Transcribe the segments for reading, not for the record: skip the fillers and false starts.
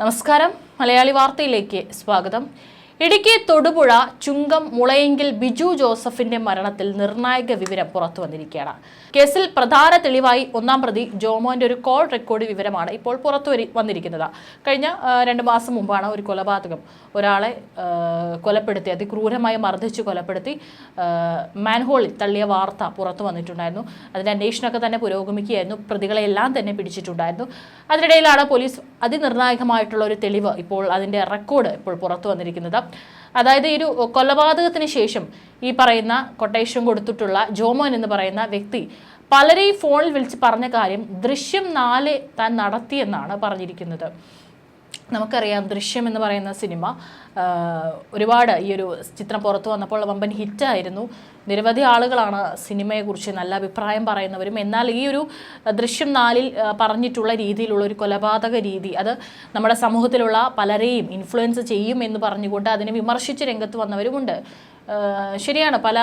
നമസ്കാരം, മലയാളി വാർത്തയിലേക്ക് സ്വാഗതം. ഇടുക്കി തൊടുപുഴ ചുങ്കം മുളയെങ്കിൽ ബിജു ജോസഫിന്റെ മരണത്തിൽ നിർണായക വിവരം പുറത്തു വന്നിരിക്കുകയാണ്. കേസിൽ പ്രധാന തെളിവായി ഒന്നാം പ്രതി ജോമോന്റെ ഒരു കോൾ റെക്കോർഡ് വിവരമാണ് ഇപ്പോൾ പുറത്തു വന്നിരിക്കുന്നത്. കഴിഞ്ഞ 2 മാസം മുമ്പാണ് ഒരു കൊലപാതകം, ഒരാളെ കൊലപ്പെടുത്തി, അതിക്രൂരമായി മർദ്ദിച്ച് കൊലപ്പെടുത്തി മാൻഹോളിൽ തള്ളിയ വാർത്ത പുറത്തു വന്നിട്ടുണ്ടായിരുന്നു. അതിന്റെ അന്വേഷണമൊക്കെ തന്നെ പുരോഗമിക്കുകയായിരുന്നു. പ്രതികളെല്ലാം തന്നെ പിടിച്ചിട്ടുണ്ടായിരുന്നു. അതിനിടയിലാണ് പോലീസ് അതിനിർണായകമായിട്ടുള്ള ഒരു തെളിവ്, ഇപ്പോൾ അതിന്റെ റെക്കോർഡ് ഇപ്പോൾ പുറത്തു വന്നിരിക്കുന്നത്. അതായത് ഈ ഒരു കൊലപാതകത്തിന് ശേഷം ഈ പറയുന്ന കൊട്ടേഷൻ കൊടുത്തിട്ടുള്ള ജോമോൻ എന്ന് പറയുന്ന വ്യക്തി പലരെയും ഫോണിൽ വിളിച്ച് പറഞ്ഞ കാര്യം ദൃശ്യം 4 താൻ നടത്തിയെന്നാണ് പറഞ്ഞിരിക്കുന്നത്. നമുക്കറിയാം, ദൃശ്യം എന്ന് പറയുന്ന സിനിമ ഒരുപാട് ഈ ഒരു ചിത്രം പുറത്തു വന്നപ്പോൾ വമ്പൻ ഹിറ്റായിരുന്നു. നിരവധി ആളുകളാണ് സിനിമയെക്കുറിച്ച് നല്ല അഭിപ്രായം പറയുന്നവരും. എന്നാൽ ഈ ഒരു ദൃശ്യം 4 പറഞ്ഞിട്ടുള്ള രീതിയിലുള്ള ഒരു കൊലപാതക രീതി അത് നമ്മുടെ സമൂഹത്തിലുള്ള പലരെയും ഇൻഫ്ലുവൻസ് ചെയ്യും എന്ന് പറഞ്ഞുകൊണ്ട് അതിനെ വിമർശിച്ച് രംഗത്ത് വന്നവരുമുണ്ട്. ശരിയാണ്, പല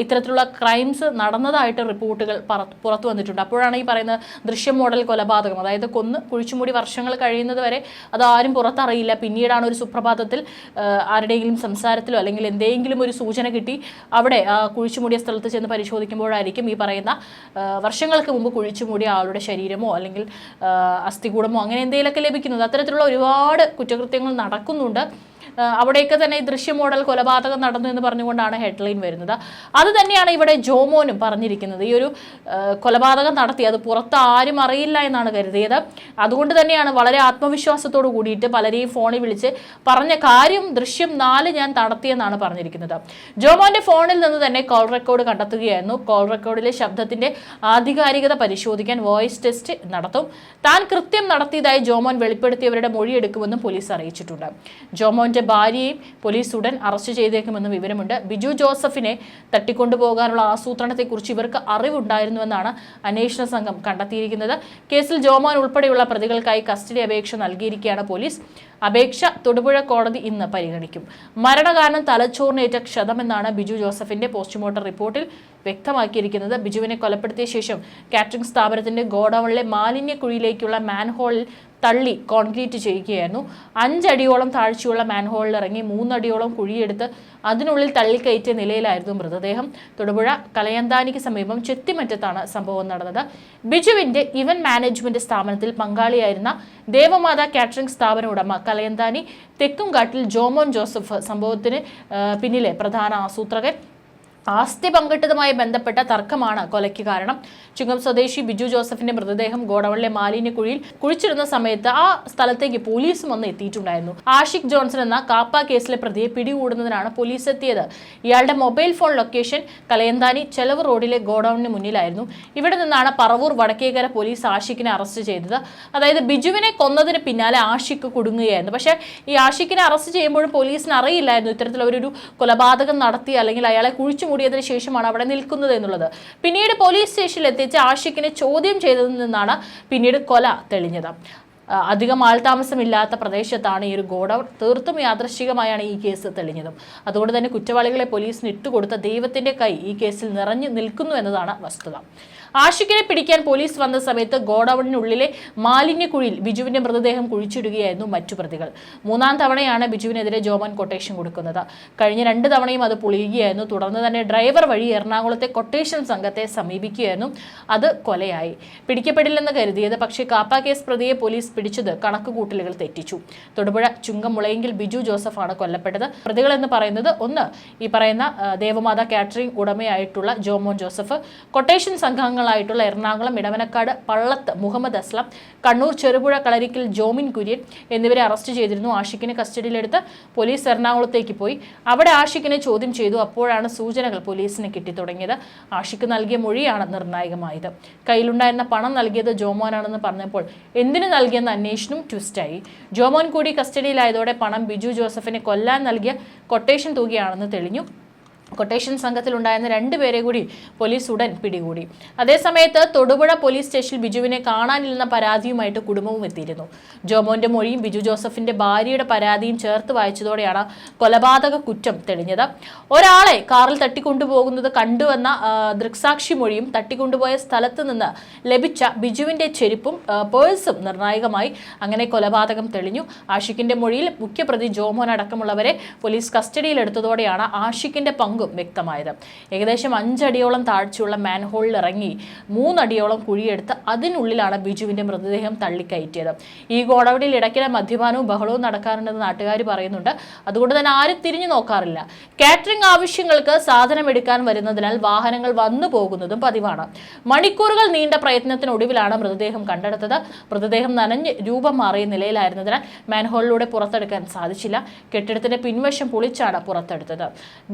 ഇത്തരത്തിലുള്ള ക്രൈംസ് നടന്നതായിട്ട് റിപ്പോർട്ടുകൾ പുറത്തു വന്നിട്ടുണ്ട്. അപ്പോഴാണ് ഈ പറയുന്ന ദൃശ്യം മോഡൽ കൊലപാതകം, അതായത് കൊന്ന് കുഴിച്ചുമൂടി വർഷങ്ങൾ കഴിയുന്നത് വരെ അത് ആരും പുറത്തറിയില്ല. പിന്നീടാണ് ഒരു സുപ്രഭാതത്തിൽ ആരുടെയെങ്കിലും സംസാരത്തിലോ അല്ലെങ്കിൽ എന്തെങ്കിലും ഒരു സൂചന കിട്ടി അവിടെ കുഴിച്ചുമൂടിയ സ്ഥലത്ത് ചെന്ന് പരിശോധിക്കുമ്പോഴായിരിക്കും ഈ പറയുന്ന വർഷങ്ങൾക്ക് മുമ്പ് കുഴിച്ചുമൂടിയ ആളുടെ ശരീരമോ അല്ലെങ്കിൽ അസ്ഥികൂടമോ അങ്ങനെ എന്തെങ്കിലുമൊക്കെ ലഭിക്കുന്നത്. അത്തരത്തിലുള്ള ഒരുപാട് കുറ്റകൃത്യങ്ങൾ നടക്കുന്നുണ്ട്. അവിടെയൊക്കെ തന്നെ ഈ ദൃശ്യ മോഡൽ കൊലപാതകം നടന്നു എന്ന് പറഞ്ഞുകൊണ്ടാണ് ഹെഡ്ലൈൻ വരുന്നത്. അത് തന്നെയാണ് ഇവിടെ ജോമോനും പറഞ്ഞിരിക്കുന്നത്. ഈ ഒരു കൊലപാതകം നടത്തി അത് പുറത്ത് ആരും അറിയില്ല എന്നാണ് കരുതിയത്. അതുകൊണ്ട് തന്നെയാണ് വളരെ ആത്മവിശ്വാസത്തോട് കൂടിയിട്ട് പലരെയും ഫോണിൽ വിളിച്ച് പറഞ്ഞ കാര്യം ദൃശ്യം 4 ഞാൻ നടത്തിയെന്നാണ് പറഞ്ഞിരിക്കുന്നത്. ജോമോന്റെ ഫോണിൽ നിന്ന് തന്നെ കോൾ റെക്കോർഡ് കണ്ടെത്തുകയായിരുന്നു. കോൾ റെക്കോർഡിലെ ശബ്ദത്തിന്റെ ആധികാരികത പരിശോധിക്കാൻ വോയിസ് ടെസ്റ്റ് നടത്തും. താൻ കൃത്യം നടത്തിയതായി ജോമോൻ വെളിപ്പെടുത്തിയവരുടെ മൊഴിയെടുക്കുമെന്നും പോലീസ് അറിയിച്ചിട്ടുണ്ട്. ജോമോന്റെ ഭാര്യയെയും പോലീസ് ഉടൻ അറസ്റ്റ് ചെയ്തേക്കുമെന്നും വിവരമുണ്ട്. ബിജു ജോസഫിനെ തട്ടിക്കൊണ്ടുപോകാനുള്ള ആസൂത്രണത്തെക്കുറിച്ച് ഇവർക്ക് അറിവുണ്ടായിരുന്നുവെന്നാണ് അന്വേഷണ സംഘം കണ്ടെത്തിയിരിക്കുന്നത്. കേസിൽ ജോമോൻ ഉൾപ്പെടെയുള്ള പ്രതികൾക്കായി കസ്റ്റഡി അപേക്ഷ നൽകിയിരിക്കുകയാണ് പോലീസ്. അപേക്ഷ തൊടുപുഴ കോടതി ഇന്ന് പരിഗണിക്കും. മരണകാരണം തലച്ചോറിനേറ്റ ക്ഷതമെന്നാണ് ബിജു ജോസഫിന്റെ പോസ്റ്റ്മോർട്ടം റിപ്പോർട്ടിൽ വ്യക്തമാക്കിയിരിക്കുന്നത്. ബിജുവിനെ കൊലപ്പെടുത്തിയ ശേഷം കാറ്ററിംഗ് സ്ഥാപനത്തിന്റെ ഗോഡൌണിലെ മാലിന്യക്കുഴിയിലേക്കുള്ള മാൻഹോളിൽ തള്ളി കോൺക്രീറ്റ് ചെയ്യുകയായിരുന്നു. 5 അടിയോളം താഴ്ചയുള്ള മാൻഹോളിൽ ഇറങ്ങി 3 അടിയോളം കുഴിയെടുത്ത് അതിനുള്ളിൽ തള്ളിക്കയറ്റിയ നിലയിലായിരുന്നു മൃതദേഹം. തൊടുപുഴ കലയന്താനിക്ക് സമീപം ചെത്തിമറ്റത്താണ് സംഭവം നടന്നത്. ബിജുവിന്റെ ഇവന്റ് മാനേജ്മെന്റ് സ്ഥാപനത്തിൽ പങ്കാളിയായിരുന്ന ദേവമാത കാറ്ററിംഗ് സ്ഥാപന ഉടമ കലയന്താനി തെക്കുംകാട്ടിൽ ജോമോൻ ജോസഫ് സംഭവത്തിന് പിന്നിലെ പ്രധാന ആസൂത്രകൻ. ആസ്തി പങ്കിട്ടതുമായി ബന്ധപ്പെട്ട തർക്കമാണ് കൊലയ്ക്ക് കാരണം. ചുങ്കം സ്വദേശി ബിജു ജോസഫിന്റെ മൃതദേഹം ഗോഡൌണിലെ മാലിന്യക്കുഴിയിൽ കുഴിച്ചിരുന്ന സമയത്ത് ആ സ്ഥലത്തേക്ക് പോലീസും വന്ന് എത്തിയിട്ടുണ്ടായിരുന്നു. ആഷിഖ് ജോൺസൺ എന്ന കാപ്പ കേസിലെ പ്രതിയെ പിടികൂടുന്നതിനാണ് പോലീസ് എത്തിയത്. ഇയാളുടെ മൊബൈൽ ഫോൺ ലൊക്കേഷൻ കലയന്താനി ചെലവ് റോഡിലെ ഗോഡൌണിന് മുന്നിലായിരുന്നു. ഇവിടെ നിന്നാണ് പറവൂർ വടക്കേക്കര പോലീസ് ആഷിഖിനെ അറസ്റ്റ് ചെയ്തത്. അതായത് ബിജുവിനെ കൊന്നതിന് പിന്നാലെ ആഷിഖ് കുടുങ്ങുകയായിരുന്നു. പക്ഷേ ഈ ആഷിഖിനെ അറസ്റ്റ് ചെയ്യുമ്പോഴും പോലീസിന് അറിയില്ലായിരുന്നു ഇത്തരത്തിലൊരു കൊലപാതകം നടത്തി അല്ലെങ്കിൽ അയാളെ കുഴിച്ചു ിയതിനു ശേഷമാണ് അവിടെ നിൽക്കുന്നത് എന്നുള്ളത്. പിന്നീട് പോലീസ് സ്റ്റേഷനിൽ എത്തിച്ച് ആഷിഖിനെ ചോദ്യം ചെയ്തതിൽ നിന്നാണ് പിന്നീട് കൊല തെളിഞ്ഞത്. അധികം ആൾതാമസമില്ലാത്ത പ്രദേശത്താണ് ഈ ഒരു ഗോഡൌൺ. തീർത്തും യാദൃശ്ചികമായാണ് ഈ കേസ് തെളിഞ്ഞതും. അതുകൊണ്ട് തന്നെ കുറ്റവാളികളെ പോലീസിന് ഇട്ടുകൊടുത്ത ദൈവത്തിന്റെ കൈ ഈ കേസിൽ നിറഞ്ഞു നിൽക്കുന്നു എന്നതാണ് വസ്തുത. ആഷിഖിനെ പിടിക്കാൻ പോലീസ് വന്ന സമയത്ത് ഗോഡൌണിനുള്ളിലെ മാലിന്യക്കുഴിയിൽ ബിജുവിന്റെ മൃതദേഹം കുഴിച്ചിടുകയായിരുന്നു മറ്റു പ്രതികൾ. 3ാം തവണയാണ് ബിജുവിനെതിരെ ജോമോൻ കൊട്ടേഷൻ കൊടുക്കുന്നത്. കഴിഞ്ഞ 2 തവണയും അത് പൊളിയുകയായിരുന്നു. തുടർന്ന് തന്നെ ഡ്രൈവർ വഴി എറണാകുളത്തെ കൊട്ടേഷൻ സംഘത്തെ സമീപിക്കുകയായിരുന്നു. അത് കൊലയായി. പിടിക്കപ്പെടില്ലെന്ന് കരുതിയത്, പക്ഷേ കാപ്പ കേസ് പ്രതിയെ പോലീസ് പിടിച്ചത് കണക്കുകൂട്ടലുകൾ തെറ്റിച്ചു. തൊടുപുഴ ചുങ്കം മുളയെങ്കിൽ ബിജു ജോസഫാണ് കൊല്ലപ്പെട്ടത്. പ്രതികൾ എന്ന് പറയുന്നത് ഒന്ന് ഈ പറയുന്ന ദേവമാത കാറ്ററിംഗ് ഉടമയായിട്ടുള്ള ജോമോൻ ജോസഫ്, കൊട്ടേഷൻ സംഘങ്ങളായിട്ടുള്ള എറണാകുളം ഇടവനക്കാട് പള്ളത്ത് മുഹമ്മദ് അസ്ലം, കണ്ണൂർ ചെറുപുഴ കളരിക്കൽ ജോമിൻ കുര്യൻ എന്നിവരെ അറസ്റ്റ് ചെയ്തിരുന്നു. ആഷിഖിനെ കസ്റ്റഡിയിലെടുത്ത് പോലീസ് എറണാകുളത്തേക്ക് പോയി. അവിടെ ആഷിഖിനെ ചോദ്യം ചെയ്തു. അപ്പോഴാണ് സൂചനകൾ പോലീസിന് കിട്ടിത്തുടങ്ങിയത്. ആഷിഖ് നൽകിയ മൊഴിയാണ് നിർണായകമായത്. കയ്യിലുണ്ടായിരുന്ന പണം നൽകിയത് ജോമോനാണെന്ന് പറഞ്ഞപ്പോൾ എന്തിനു നൽകിയെന്ന അന്വേഷണം ട്വിസ്റ്റായി. ജോമോൻ കൂടി കസ്റ്റഡിയിലായതോടെ പണം ബിജു ജോസഫിനെ കൊല്ലാൻ നൽകിയ കൊട്ടേഷൻ തുകയാണെന്ന് തെളിഞ്ഞു. കൊട്ടേഷൻ സംഘത്തിലുണ്ടായിരുന്ന 2 പേരെ കൂടി പോലീസ് ഉടൻ പിടികൂടി. അതേസമയത്ത് തൊടുപുഴ പോലീസ് സ്റ്റേഷനിൽ ബിജുവിനെ കാണാനില്ലെന്ന പരാതിയുമായിട്ട് കുടുംബവും എത്തിയിരുന്നു. ജോമോന്റെ മൊഴിയും ബിജു ജോസഫിന്റെ ഭാര്യയുടെ പരാതിയും ചേർത്ത് വായിച്ചതോടെയാണ് കൊലപാതക കുറ്റം തെളിഞ്ഞത്. ഒരാളെ കാറിൽ തട്ടിക്കൊണ്ടുപോകുന്നത് കണ്ടുവെന്ന ദൃക്സാക്ഷി മൊഴിയും തട്ടിക്കൊണ്ടുപോയ സ്ഥലത്ത് നിന്ന് ലഭിച്ച ബിജുവിന്റെ ചെരുപ്പും പേഴ്സും നിർണായകമായി. അങ്ങനെ കൊലപാതകം തെളിഞ്ഞു. ആഷിഖിന്റെ മൊഴിയിൽ മുഖ്യപ്രതി ജോമോൻ അടക്കമുള്ളവരെ പോലീസ് കസ്റ്റഡിയിലെടുത്തതോടെയാണ് ആഷിഖിന്റെ പങ്കും വ്യക്തമായത്. ഏകദേശം 5 അടിയോളം താഴ്ചയുള്ള മാൻഹോളിൽ ഇറങ്ങി 3 അടിയോളം കുഴിയെടുത്ത് അതിനുള്ളിലാണ് ബിജുവിന്റെ മൃതദേഹം തള്ളിക്കയറ്റിയത്. ഈ ഗോഡൌണിൽ ഇടയ്ക്കിടെ മദ്യപാനവും ബഹളവും നടക്കാറുണ്ടെന്ന് നാട്ടുകാർ പറയുന്നുണ്ട്. അതുകൊണ്ട് തന്നെ ആരും തിരിഞ്ഞു നോക്കാറില്ല. കാറ്ററിംഗ് ആവശ്യങ്ങൾക്ക് സാധനം എടുക്കാൻ വരുന്നതിനാൽ വാഹനങ്ങൾ വന്നു പോകുന്നതും പതിവാണ്. മണിക്കൂറുകൾ നീണ്ട പ്രയത്നത്തിനൊടുവിലാണ് മൃതദേഹം കണ്ടെടുത്തത്. മൃതദേഹം നനഞ്ഞ് രൂപം മാറിയ നിലയിലായിരുന്നതിനാൽ മാൻഹോളിലൂടെ പുറത്തെടുക്കാൻ സാധിച്ചില്ല. കെട്ടിടത്തിന്റെ പിൻവശം പൊളിച്ചാണ് പുറത്തെടുത്തത്.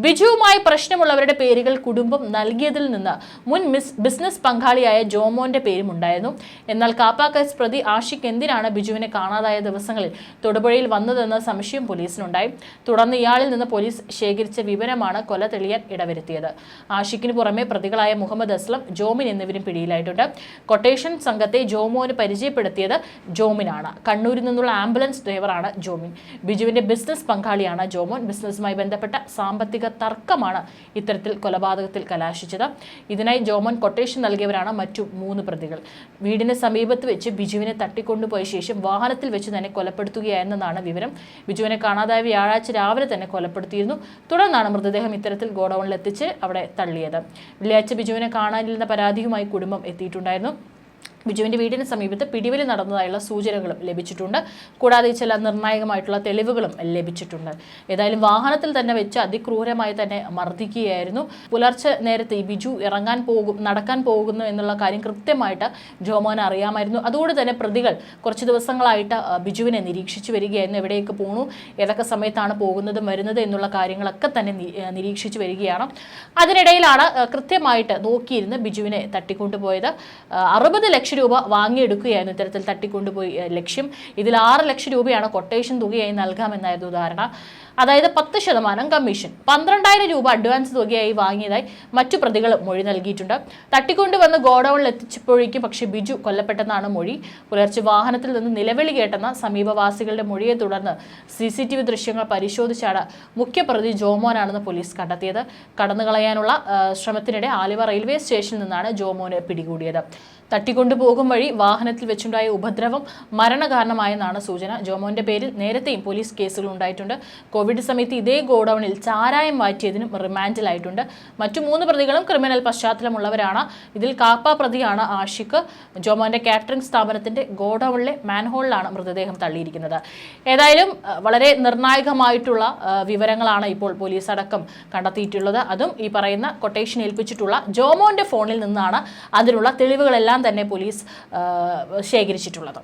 ബിജുവുമായി പ്രശ്നമുള്ളവരുടെ പേരുകൾ കുടുംബം നൽകിയതിൽ നിന്ന് മുൻ ബിസിനസ് പങ്കാളിയായ ജോമോന്റെ പേരും ഉണ്ടായിരുന്നു. എന്നാൽ കാപ്പ കേസ് പ്രതി ആഷിഖ് എന്തിനാണ് ബിജുവിനെ കാണാതായ ദിവസങ്ങളിൽ തൊടുപുഴയിൽ വന്നതെന്ന സംശയം പോലീസിനുണ്ടായി. തുടർന്ന് ഇയാളിൽ നിന്ന് പോലീസ് ശേഖരിച്ച വിവരമാണ് കൊല തെളിയാൻ ഇടവരുത്തിയത്. ആഷിഖിന് പുറമെ പ്രതികളായ മുഹമ്മദ് അസ്ലം, ജോമിൻ എന്നിവരും പിടിയിലായിട്ടുണ്ട്. കൊട്ടേഷൻ സംഘത്തെ ജോമോന് പരിചയപ്പെടുത്തിയത് ജോമിനാണ്. കണ്ണൂരിൽ നിന്നുള്ള ആംബുലൻസ് ഡ്രൈവറാണ് ജോമിൻ. ബിജുവിന്റെ ബിസിനസ് പങ്കാളിയാണ് ജോമോൻ. ബിസിനസ്സുമായി ബന്ധപ്പെട്ട സാമ്പത്തിക തർക്കമാണ് ഇത്തരത്തിൽ കൊലപാതകത്തിൽ കലാശിച്ചത്. ഇതിനായി ജോമോൻ കൊട്ടേഷൻ നൽകിയവരാണ് മറ്റു 3 പ്രതികൾ. വീടിന് സമീപത്ത് വെച്ച് ബിജുവിനെ തട്ടിക്കൊണ്ടുപോയ ശേഷം വാഹനത്തിൽ വെച്ച് തന്നെ കൊലപ്പെടുത്തുകയായിരുന്നെന്നാണ് വിവരം. ബിജുവിനെ കാണാതായ വ്യാഴാഴ്ച രാവിലെ തന്നെ കൊലപ്പെടുത്തിയിരുന്നു. തുടർന്നാണ് മൃതദേഹം ഇത്തരത്തിൽ ഗോഡൌണിൽ എത്തിച്ച് അവിടെ തള്ളിയത്. വെള്ളിയാഴ്ച ബിജുവിനെ കാണാനില്ലെന്ന പരാതിയുമായി കുടുംബം എത്തിയിട്ടുണ്ടായിരുന്നു. ബിജുവിന്റെ വീടിന് സമീപത്ത് പിടിവലി നടന്നതായുള്ള സൂചനകളും ലഭിച്ചിട്ടുണ്ട്. കൂടാതെ ചില നിർണായകമായിട്ടുള്ള തെളിവുകളും ലഭിച്ചിട്ടുണ്ട്. ഏതായാലും വാഹനത്തിൽ തന്നെ വെച്ച് അതിക്രൂരമായി തന്നെ മർദ്ദിക്കുകയായിരുന്നു. പുലർച്ചെ നേരത്തെ ഈ ബിജു നടക്കാൻ പോകുന്നു എന്നുള്ള കാര്യം കൃത്യമായിട്ട് ജോമോന് അറിയാമായിരുന്നു. അതുകൊണ്ട് തന്നെ പ്രതികൾ കുറച്ച് ദിവസങ്ങളായിട്ട് ബിജുവിനെ നിരീക്ഷിച്ചു വരികയായിരുന്നു. എവിടേക്ക് പോണു, ഏതൊക്കെ സമയത്താണ് പോകുന്നതും വരുന്നത് എന്നുള്ള കാര്യങ്ങളൊക്കെ തന്നെ നിരീക്ഷിച്ചു വരികയാണ്. അതിനിടയിലാണ് കൃത്യമായിട്ട് നോക്കിയിരുന്ന് ബിജുവിനെ തട്ടിക്കൊണ്ടുപോയത്. 60 ലക്ഷം രൂപ വാങ്ങിയെടുക്കുകയായിരുന്നു ഇത്തരത്തിൽ തട്ടിക്കൊണ്ടുപോയി ലക്ഷ്യം. ഇതിൽ 6 ലക്ഷം രൂപയാണ് കൊട്ടേഷൻ തുകയായി നൽകാമെന്നായിരുന്നു ധാരണ. അതായത് 10% കമ്മീഷൻ. 12,000 രൂപ അഡ്വാൻസ് തുകയായി വാങ്ങിയതായി മറ്റു പ്രതികൾ മൊഴി നൽകിയിട്ടുണ്ട്. തട്ടിക്കൊണ്ടുവന്ന് ഗോഡൌണിൽ എത്തിച്ചപ്പോഴേക്കും പക്ഷേ ബിജു കൊല്ലപ്പെട്ടെന്നാണ് മൊഴി. പുലർച്ചെ വാഹനത്തിൽ നിന്ന് നിലവിളി കേട്ടെന്ന സമീപവാസികളുടെ മൊഴിയെ തുടർന്ന് CCTV ദൃശ്യങ്ങൾ പരിശോധിച്ചാണ് മുഖ്യപ്രതി ജോമോനാണെന്ന് പോലീസ് കണ്ടെത്തിയത്. കടന്നുകളയാനുള്ള ശ്രമത്തിനിടെ ആലുവ റെയിൽവേ സ്റ്റേഷനിൽ നിന്നാണ് ജോമോനെ പിടികൂടിയത്. തട്ടിക്കൊണ്ടുപോകും വഴി വാഹനത്തിൽ വെച്ചുണ്ടായ ഉപദ്രവം മരണകാരണമായെന്നാണ് സൂചന. ജോമോന്റെ പേരിൽ നേരത്തെയും പോലീസ് കേസുകൾ ഉണ്ടായിട്ടുണ്ട്. കോവിഡ് സമയത്ത് ഇതേ ഗോഡൌണിൽ ചാരായം വാറ്റിയതിനും റിമാൻഡിലായിട്ടുണ്ട്. മറ്റു 3 പ്രതികളും ക്രിമിനൽ പശ്ചാത്തലമുള്ളവരാണ്. ഇതിൽ കാപ്പ പ്രതിയാണ് ആഷിഖ്. ജോമോന്റെ കാറ്ററിംഗ് സ്ഥാപനത്തിന്റെ ഗോഡൌണിലെ മാൻഹോളിലാണ് മൃതദേഹം തള്ളിയിരിക്കുന്നത്. ഏതായാലും വളരെ നിർണായകമായിട്ടുള്ള വിവരങ്ങളാണ് ഇപ്പോൾ പോലീസ് അടക്കം കണ്ടെത്തിയിട്ടുള്ളത്. അതും ഈ പറയുന്ന കൊട്ടേഷൻ ഏൽപ്പിച്ചിട്ടുള്ള ജോമോന്റെ ഫോണിൽ നിന്നാണ് അതിനുള്ള തെളിവുകളെല്ലാം തന്നെ പോലീസ് ശേഖരിച്ചിട്ടുള്ളത്.